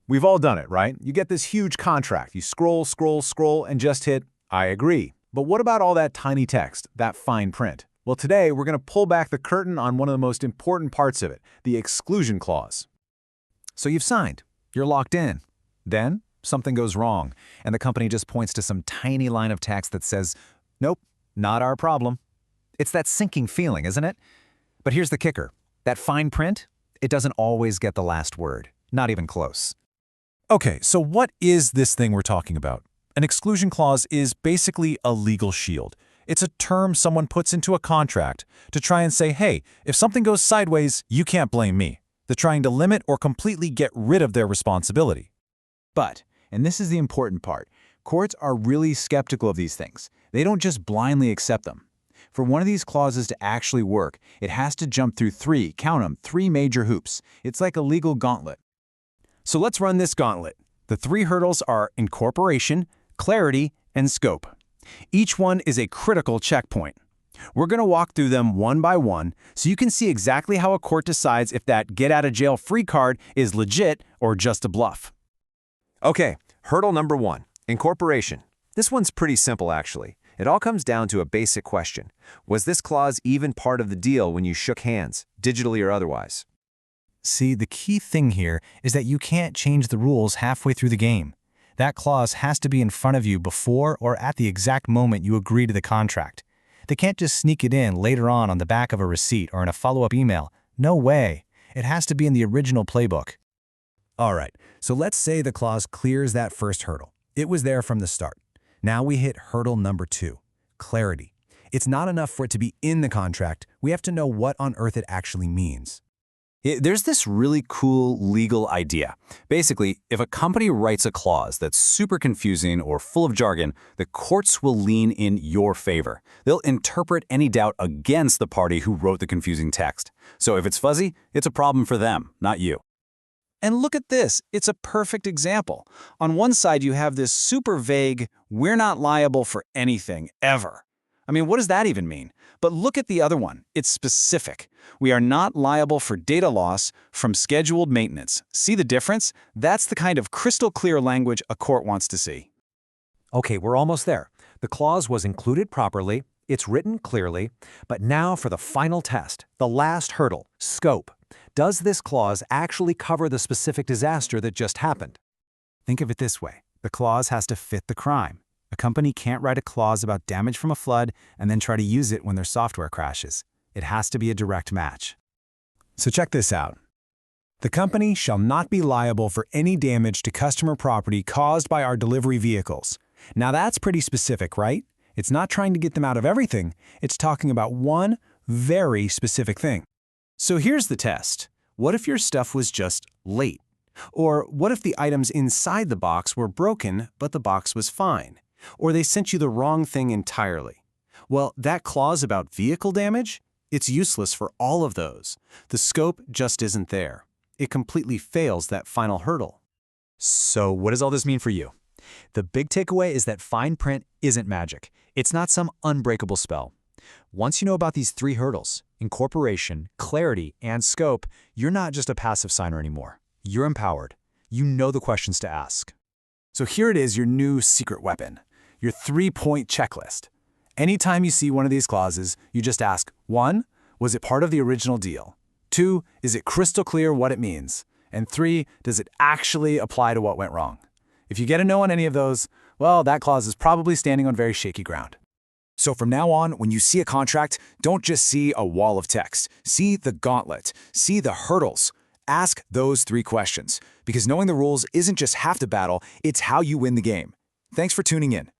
We've all done it, right? You get this huge contract. You scroll, scroll, scroll, and just hit, I agree. But what about all that tiny text, that fine print? Well, today we're going to pull back the curtain on one of the most important parts of it, the exclusion clause. So you've signed. You're locked in. Then something goes wrong, and the company just points to some tiny line of text that says, nope, not our problem. It's that sinking feeling, isn't it? But here's the kicker. That fine print, it doesn't always get the last word. Not even close. Okay, so what is this thing we're talking about? An exclusion clause is basically a legal shield. It's a term someone puts into a contract to try and say, hey, if something goes sideways, you can't blame me. They're trying to limit or completely get rid of their responsibility. But, and this is the important part, courts are really skeptical of these things. They don't just blindly accept them. For one of these clauses to actually work, it has to jump through three major hoops. It's like a legal gauntlet. So let's run this gauntlet. The three hurdles are incorporation, clarity, and scope. Each one is a critical checkpoint. We're going to walk through them one by one so you can see exactly how a court decides if that get-out-of-jail-free card is legit or just a bluff. Okay, hurdle number 1, incorporation. This one's pretty simple, actually. It all comes down to a basic question. Was this clause even part of the deal when you shook hands, digitally or otherwise? See, the key thing here is that you can't change the rules halfway through the game. That clause has to be in front of you before or at the exact moment you agree to the contract. They can't just sneak it in later on the back of a receipt or in a follow-up email. No way. It has to be in the original playbook. All right, so let's say the clause clears that first hurdle. It was there from the start. Now we hit hurdle number 2, clarity. It's not enough for it to be in the contract. We have to know what on earth it actually means. There's this really cool legal idea. Basically, if a company writes a clause that's super confusing or full of jargon, the courts will lean in your favor. They'll interpret any doubt against the party who wrote the confusing text. So if it's fuzzy, it's a problem for them, not you. And look at this. It's a perfect example. On one side, you have this super vague, we're not liable for anything, ever. I mean, what does that even mean? But look at the other one. It's specific. We are not liable for data loss from scheduled maintenance. See the difference? That's the kind of crystal clear language a court wants to see. Okay, we're almost there. The clause was included properly, it's written clearly, but now for the final test, the last hurdle, scope. Does this clause actually cover the specific disaster that just happened? Think of it this way. The clause has to fit the crime. A company can't write a clause about damage from a flood and then try to use it when their software crashes. It has to be a direct match. So check this out. The company shall not be liable for any damage to customer property caused by our delivery vehicles. Now that's pretty specific, right? It's not trying to get them out of everything. It's talking about one very specific thing. So here's the test. What if your stuff was just late? Or what if the items inside the box were broken, but the box was fine? Or they sent you the wrong thing entirely? Well, that clause about vehicle damage, it's useless for all of those. The scope just isn't there. It completely fails that final hurdle. So what does all this mean for you? The big takeaway is that fine print isn't magic. It's not some unbreakable spell. Once you know about these three hurdles, incorporation, clarity, and scope, you're not just a passive signer anymore. You're empowered. You know the questions to ask. So here it is, your new secret weapon, your 3-point checklist. Anytime you see one of these clauses, you just ask, 1, was it part of the original deal? 2, is it crystal clear what it means? And 3, does it actually apply to what went wrong? If you get a no on any of those, well, that clause is probably standing on very shaky ground. So from now on, when you see a contract, don't just see a wall of text. See the gauntlet. See the hurdles. Ask those 3 questions, because knowing the rules isn't just half the battle, it's how you win the game. Thanks for tuning in.